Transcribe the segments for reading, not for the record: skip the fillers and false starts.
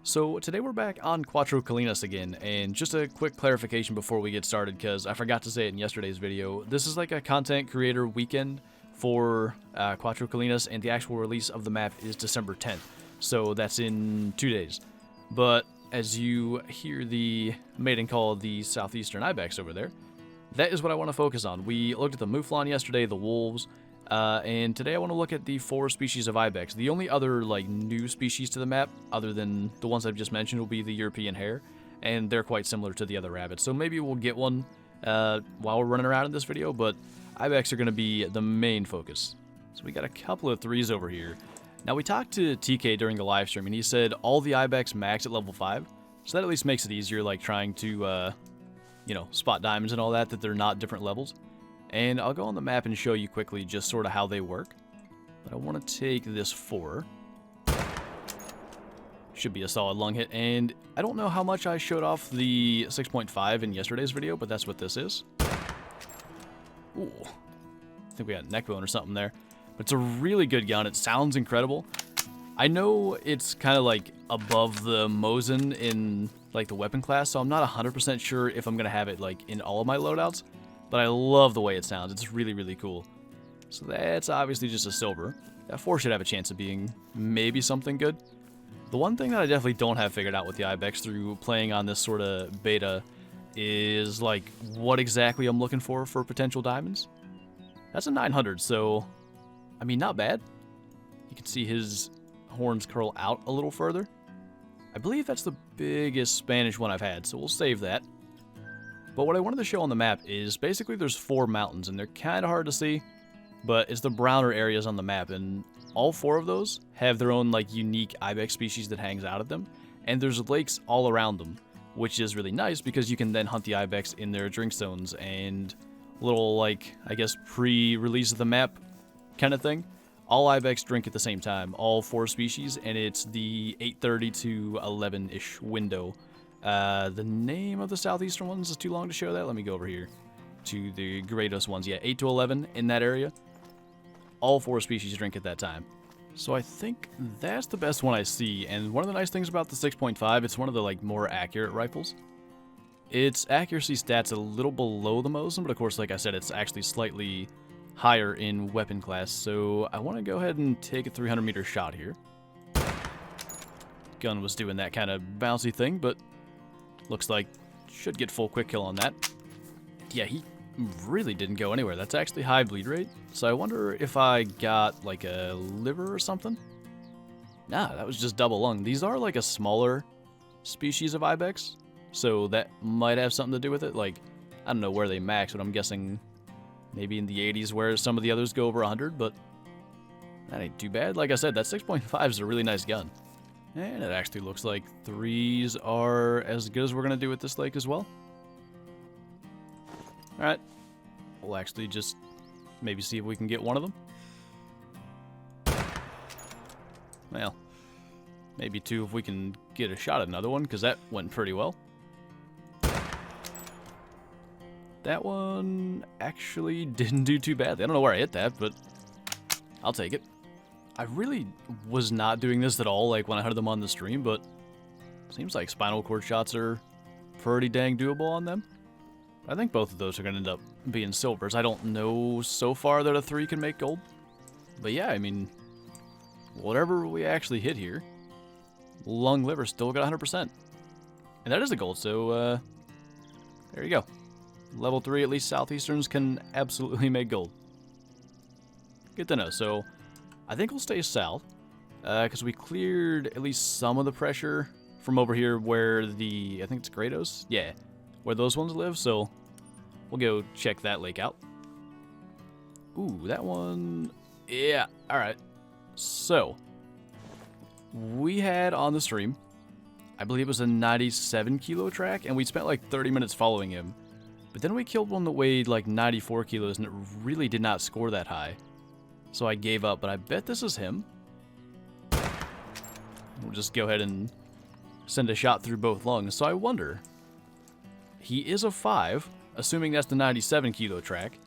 So today we're back on Cuatro Colinas again, and just a quick clarification before we get started, because I forgot to say it in yesterday's video. This is like a content creator weekend for Cuatro Colinas, and the actual release of the map is December 10th, so that's in 2 days. But as you hear the mating call of the southeastern Ibex over there, that is what I want to focus on. We looked at the mouflon yesterday, the wolves, and today I want to look at the 4 species of Ibex. The only other like new species to the map, other than the ones I've just mentioned, will be the European hare, and they're quite similar to the other rabbits. So maybe we'll get one while we're running around in this video, but Ibex are going to be the main focus. So we got a couple of 3s over here. Now we talked to TK during the live stream, and he said all the Ibex max at level 5, so that at least makes it easier, like trying to, you know, spot diamonds and all that they're not different levels. And I'll go on the map and show you quickly just sort of how they work. But I want to take this 4. Should be a solid lung hit. And I don't know how much I showed off the 6.5 in yesterday's video, but that's what this is. Ooh. I think we got neck bone or something there. But it's a really good gun. It sounds incredible. I know it's kind of like above the Mosin in like the weapon class, so I'm not 100% sure if I'm going to have it like in all of my loadouts. But I love the way it sounds. It's really, really cool. So that's obviously just a silver. That 4 should have a chance of being maybe something good. The one thing that I definitely don't have figured out with the Ibex through playing on this sort of beta is like what exactly I'm looking for potential diamonds. That's a 900, so I mean, not bad. You can see his horns curl out a little further. I believe that's the biggest Spanish one I've had, so we'll save that. But what I wanted to show on the map is basically there's 4 mountains, and they're kind of hard to see, but it's the browner areas on the map, and all 4 of those have their own like unique Ibex species that hangs out of them, and there's lakes all around them, which is really nice because you can then hunt the Ibex in their drink zones and little like, I guess, pre-release of the map kind of thing. All Ibex drink at the same time, all 4 species, and it's the 8:30 to 11-ish window. The name of the southeastern ones is too long to show that. Let me go over here to the Gredos ones. Yeah, 8 to 11 in that area. All 4 species drink at that time. So I think that's the best one I see. And one of the nice things about the 6.5, it's one of the like more accurate rifles. Its accuracy stats a little below the Mosin, but of course, like I said, it's actually slightly higher in weapon class. So I want to go ahead and take a 300-meter shot here. Gun was doing that kind of bouncy thing, but looks like should get full quick kill on that. Yeah, he really didn't go anywhere. That's actually high bleed rate. So I wonder if I got like a liver or something. Nah, that was just double lung. These are like a smaller species of Ibex, so that might have something to do with it. Like, I don't know where they max, but I'm guessing maybe in the 80s where some of the others go over 100, but that ain't too bad. Like I said, that 6.5 is a really nice gun. And it actually looks like 3s are as good as we're going to do with this lake as well. Alright. We'll actually just maybe see if we can get one of them. Well, maybe 2 if we can get a shot at another one, because that went pretty well. That one actually didn't do too badly. I don't know where I hit that, but I'll take it. I really was not doing this at all, like when I heard them on the stream, but seems like spinal cord shots are pretty dang doable on them. I think both of those are going to end up being silvers. I don't know so far that a 3 can make gold. But yeah, I mean, whatever we actually hit here, lung liver still got 100%. And that is a gold, so there you go. Level 3, at least Southeasterns can absolutely make gold. Good to know. So I think we'll stay south, because we cleared at least some of the pressure from over here where the, I think it's Gredos? Yeah, where those ones live, so we'll go check that lake out. Ooh, that one, yeah, alright. So, we had on the stream, I believe it was a 97 kilo track, and we spent like 30 minutes following him. But then we killed one that weighed like 94 kilos, and it really did not score that high. So I gave up, but I bet this is him. We'll just go ahead and send a shot through both lungs. So I wonder, he is a 5, assuming that's the 97 kilo track.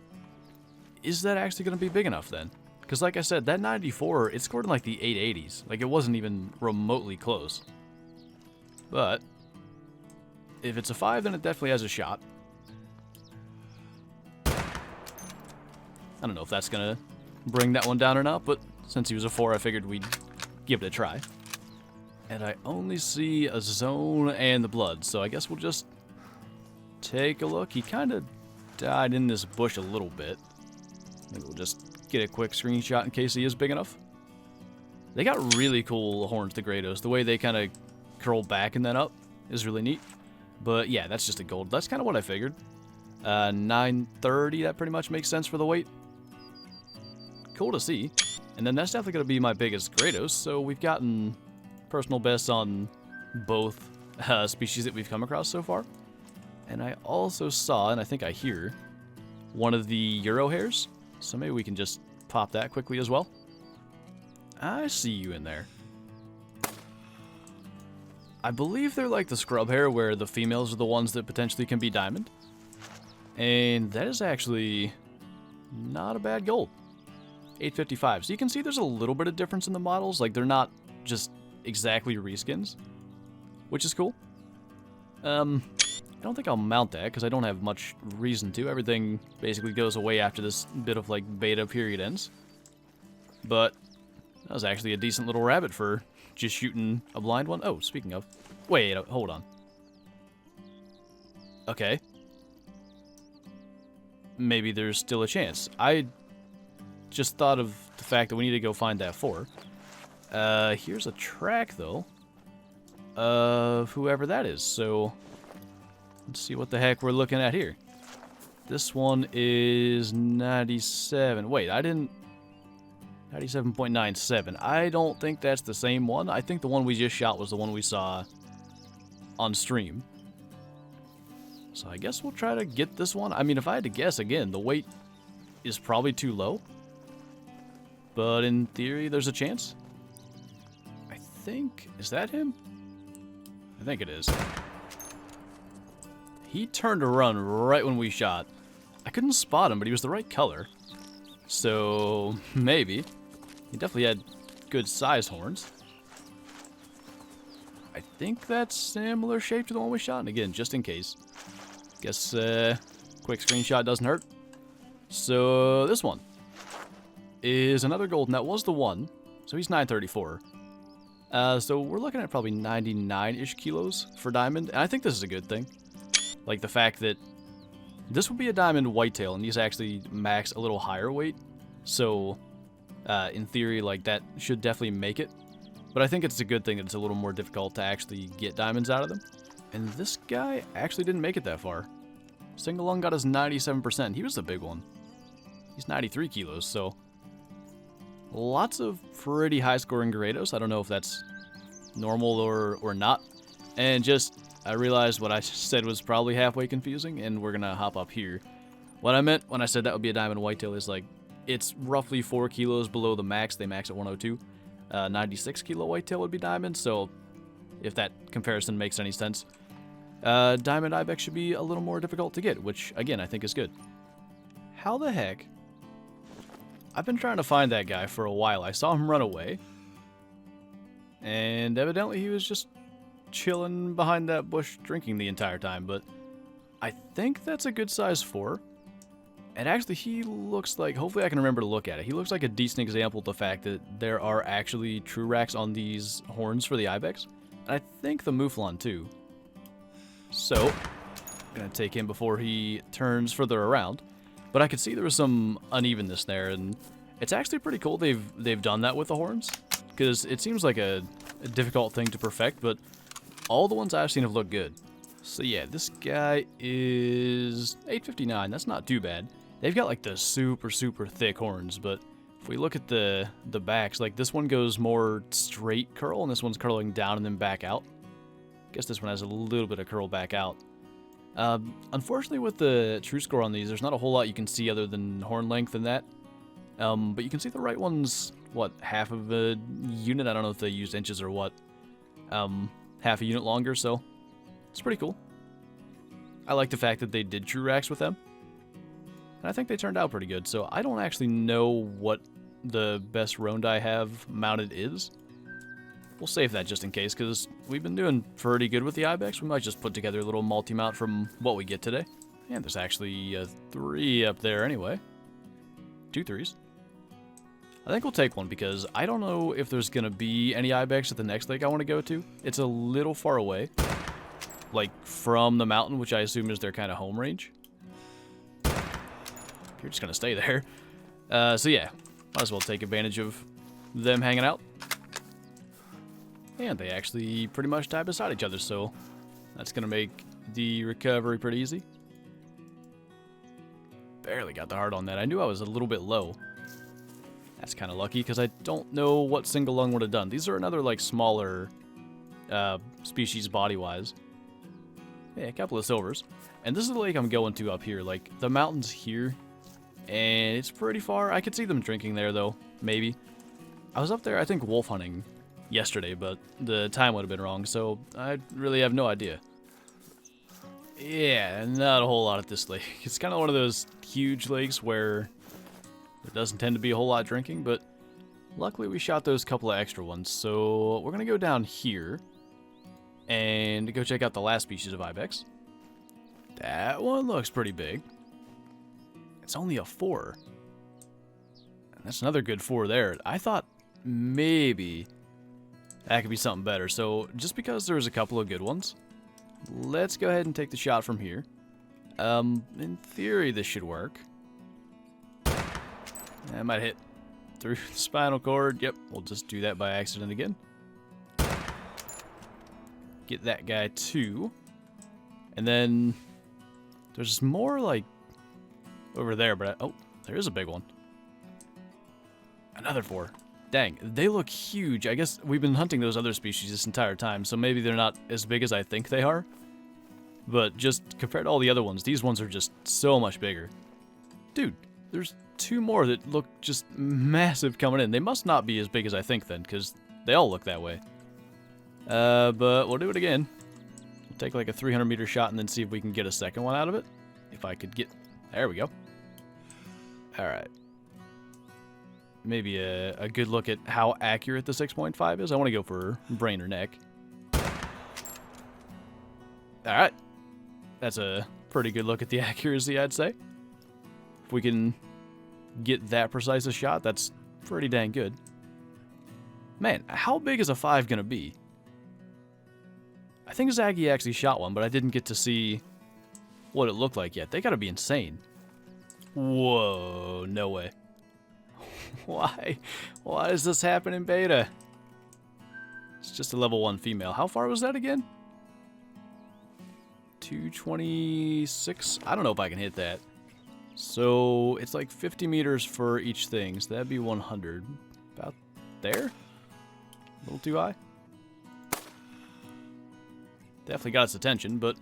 Is that actually going to be big enough then? Because like I said, that 94, it scored in like the 880s. Like it wasn't even remotely close. But if it's a 5, then it definitely has a shot. I don't know if that's going to bring that one down or not, but since he was a 4, I figured we'd give it a try. And I only see a zone and the blood, so I guess we'll just take a look. He kind of died in this bush a little bit. Maybe we'll just get a quick screenshot in case he is big enough. They got really cool horns, the Gredos. The way they kind of curl back and then up is really neat. But yeah, that's just a gold. That's kind of what I figured. 930, that pretty much makes sense for the weight. Cool to see. And then that's definitely going to be my biggest Gredos, so we've gotten personal bests on both species that we've come across so far. And I also saw, and I think I hear, one of the Euro hares, so maybe we can just pop that quickly as well. I see you in there. I believe they're like the scrub hare, where the females are the ones that potentially can be diamond. And that is actually not a bad gold. 855. So you can see there's a little bit of difference in the models. Like, they're not just exactly reskins, which is cool. I don't think I'll mount that because I don't have much reason to. Everything basically goes away after this bit of, like, beta period ends. But that was actually a decent little rabbit for just shooting a blind one. Oh, speaking of. Wait, hold on. Okay. Maybe there's still a chance. I just thought of the fact that we need to go find that 4. Here's a track, though, of whoever that is. So let's see what the heck we're looking at here. This one is 97. Wait, I didn't... 97.97. I don't think that's the same one. I think the one we just shot was the one we saw on stream. So I guess we'll try to get this one. I mean, if I had to guess, again, the weight is probably too low. But in theory, there's a chance. I think... Is that him? I think it is. He turned to run right when we shot. I couldn't spot him, but he was the right color. So, maybe. He definitely had good size horns. I think that's similar shape to the one we shot. And again, just in case. Guess quick screenshot doesn't hurt. So, this one is another gold, and that was the one. So he's 934. So we're looking at probably 99-ish kilos for diamond. And I think this is a good thing. Like the fact that this would be a diamond whitetail, and these actually max a little higher weight. So, in theory, like, that should definitely make it. But I think it's a good thing that it's a little more difficult to actually get diamonds out of them. And this guy actually didn't make it that far. Single lung got us 97%. He was the big one. He's 93 kilos, so... Lots of pretty high-scoring Gredos. I don't know if that's normal or not. And just, I realized what I said was probably halfway confusing, and we're gonna hop up here. What I meant when I said that would be a diamond whitetail is, like, it's roughly 4 kilos below the max. They max at 102. 96 kilo whitetail would be diamond, so if that comparison makes any sense. Diamond Ibex should be a little more difficult to get, which, again, I think is good. How the heck? I've been trying to find that guy for a while. I saw him run away. And evidently he was just chilling behind that bush drinking the entire time. But I think that's a good size 4. And actually he looks like... Hopefully I can remember to look at it. He looks like a decent example of the fact that there are actually true racks on these horns for the Ibex. And I think the Mouflon too. So, I'm going to take him before he turns further around. But I could see there was some unevenness there, and it's actually pretty cool they've done that with the horns, because it seems like a difficult thing to perfect, but all the ones I've seen have looked good. So yeah, this guy is 859. That's not too bad. They've got like the super thick horns, but if we look at the backs, like this one goes more straight curl, and this one's curling down and then back out. I guess this one has a little bit of curl back out. Unfortunately, with the true score on these, there's not a whole lot you can see other than horn length and that. But you can see the right one's, what, half of a unit? I don't know if they used inches or what. Half a unit longer, so it's pretty cool. I like the fact that they did true racks with them. And I think they turned out pretty good, so I don't actually know what the best Ronda I have mounted is. we'll save that just in case, because we've been doing pretty good with the Ibex. We might just put together a little multi-mount from what we get today. And there's actually a 3 up there anyway. 2 3s. I think we'll take one because I don't know if there's going to be any Ibex at the next lake I want to go to. It's a little far away. Like, from the mountain, which I assume is their kind of home range. You're just going to stay there. So yeah, might as well take advantage of them hanging out. And they actually pretty much die beside each other, so that's going to make the recovery pretty easy. Barely got the heart on that. I knew I was a little bit low. That's kind of lucky, because I don't know what single lung would have done. These are another, like, smaller species body-wise. Yeah, a couple of silvers. And this is the lake I'm going to up here. Like, the mountain's here, and it's pretty far. I could see them drinking there, though. Maybe. I was up there, I think, wolf hunting yesterday, but the time would have been wrong, so I really have no idea. Yeah, not a whole lot at this lake. It's kind of one of those huge lakes where there doesn't tend to be a whole lot of drinking, but luckily we shot those couple of extra ones. So we're going to go down here and go check out the last species of Ibex. That one looks pretty big. It's only a 4. And that's another good 4 there. I thought maybe that could be something better. So just because there's a couple of good ones, let's go ahead and take the shot from here. In theory, this should work. I might hit through the spinal cord. Yep, we'll just do that by accident again. Get that guy too. And then there's more like over there, but oh, there is a big one. Another 4. Dang, they look huge. I guess we've been hunting those other species this entire time, so maybe they're not as big as I think they are. But just compared to all the other ones, these ones are just so much bigger. Dude, there's 2 more that look just massive coming in. They must not be as big as I think then, because they all look that way. But we'll do it again. We'll take like a 300-meter shot and then see if we can get a second one out of it. If I could get... There we go. Alright. Maybe a good look at how accurate the 6.5 is. I want to go for brain or neck. Alright. That's a pretty good look at the accuracy, I'd say. If we can get that precise a shot, that's pretty dang good. Man, how big is a 5 going to be? I think Zaggy actually shot one, but I didn't get to see what it looked like yet. They got to be insane. Whoa, no way. Why? Why does this happen in beta? It's just a level 1 female. How far was that again? 226? I don't know if I can hit that. So it's like 50 meters for each thing, so that'd be 100. About there? A little too high? Definitely got its attention, but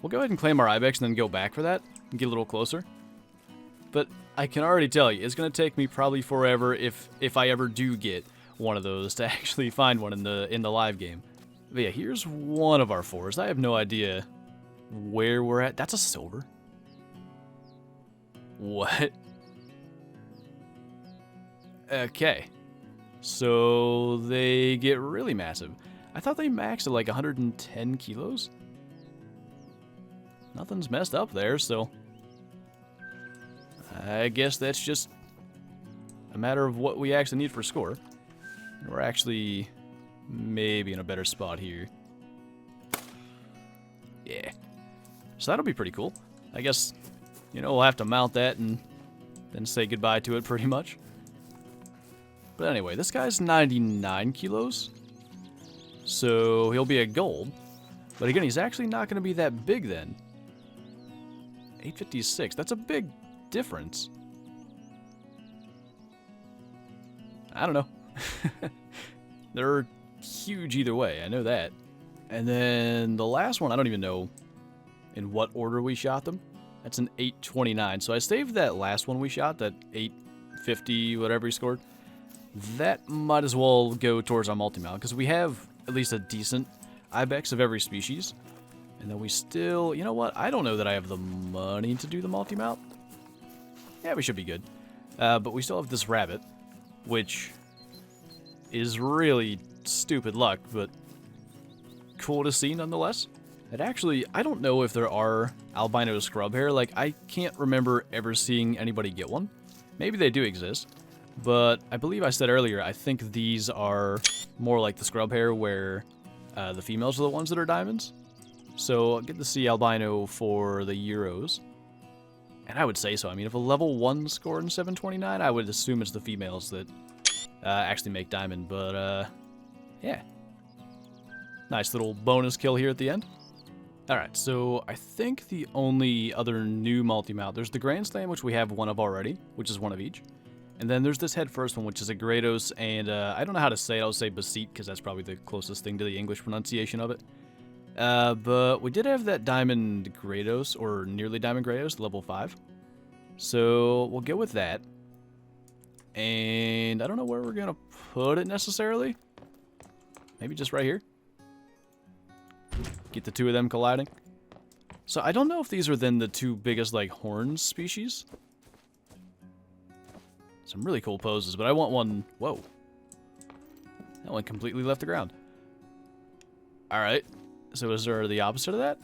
we'll go ahead and claim our Ibex and then go back for that and get a little closer. But I can already tell you, it's going to take me probably forever if I ever do get one of those to actually find one in the live game. But yeah, here's one of our 4s. I have no idea where we're at. That's a silver. What? Okay. So they get really massive. I thought they maxed at like 110 kilos. Nothing's messed up there, so I guess that's just a matter of what we actually need for score. We're actually maybe in a better spot here. Yeah. So that'll be pretty cool. I guess, you know, we'll have to mount that and then say goodbye to it pretty much. But anyway, this guy's 99 kilos. So he'll be a gold. But again, he's actually not going to be that big then. 856. That's a big difference. I don't know. They're huge either way. I know that. And then the last one, I don't even know in what order we shot them. That's an 829. So I saved that last one we shot, that 850, whatever he scored. That might as well go towards our multi-mount, because we have at least a decent Ibex of every species. And then we still, you know what? I don't know that I have the money to do the multi-mount. Yeah, we should be good. But we still have this rabbit, which is really stupid luck, but cool to see nonetheless. And actually, I don't know if there are albino scrub hare. Like, I can't remember ever seeing anybody get one. Maybe they do exist, but I believe I said earlier, I think these are more like the scrub hare where the females are the ones that are diamonds. So I'll get to see albino for the Euros. And I would say so. I mean, if a level 1 scored in 729, I would assume it's the females that actually make diamond. But, yeah. Nice little bonus kill here at the end. Alright, so I think the only other new multi-mount, there's the Grand Slam, which we have one of already, which is one of each. And then there's this head first one, which is a Gredos, and I don't know how to say it. I'll say Beseet, because that's probably the closest thing to the English pronunciation of it. But we did have that Diamond Gredos, or nearly Diamond Gredos, level 5. So we'll go with that. And I don't know where we're going to put it necessarily. Maybe just right here. Get the two of them colliding. So I don't know if these are then the two biggest, like, horn species. Some really cool poses, but I want one... Whoa. That one completely left the ground. Alright. So is there the opposite of that?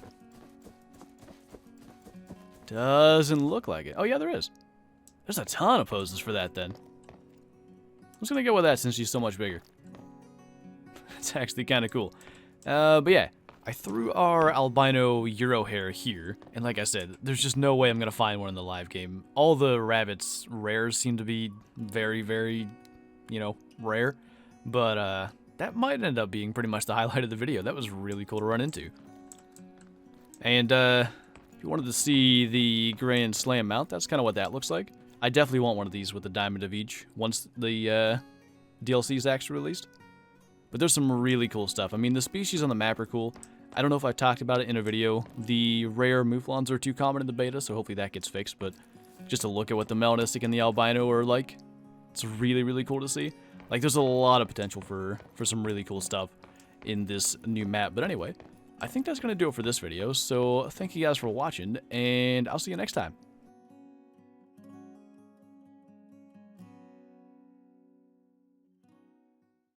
Doesn't look like it. Oh, yeah, there is. There's a ton of poses for that, then. I'm just going to go with that since she's so much bigger. It's actually kind of cool. But yeah. I threw our albino Euro hare here, and like I said, there's just no way I'm going to find one in the live game. All the rabbits rares seem to be very, very, you know, rare, but that might end up being pretty much the highlight of the video. That was really cool to run into. And if you wanted to see the Grand Slam mount, that's kind of what that looks like. I definitely want one of these with a diamond of each once the DLC is actually released. But there's some really cool stuff. I mean, the species on the map are cool. I don't know if I talked about it in a video. The rare mouflons are too common in the beta, so hopefully that gets fixed. But just to look at what the melanistic and the albino are like, it's really, really cool to see. Like, there's a lot of potential for some really cool stuff in this new map. But anyway, I think that's going to do it for this video. So thank you guys for watching, and I'll see you next time.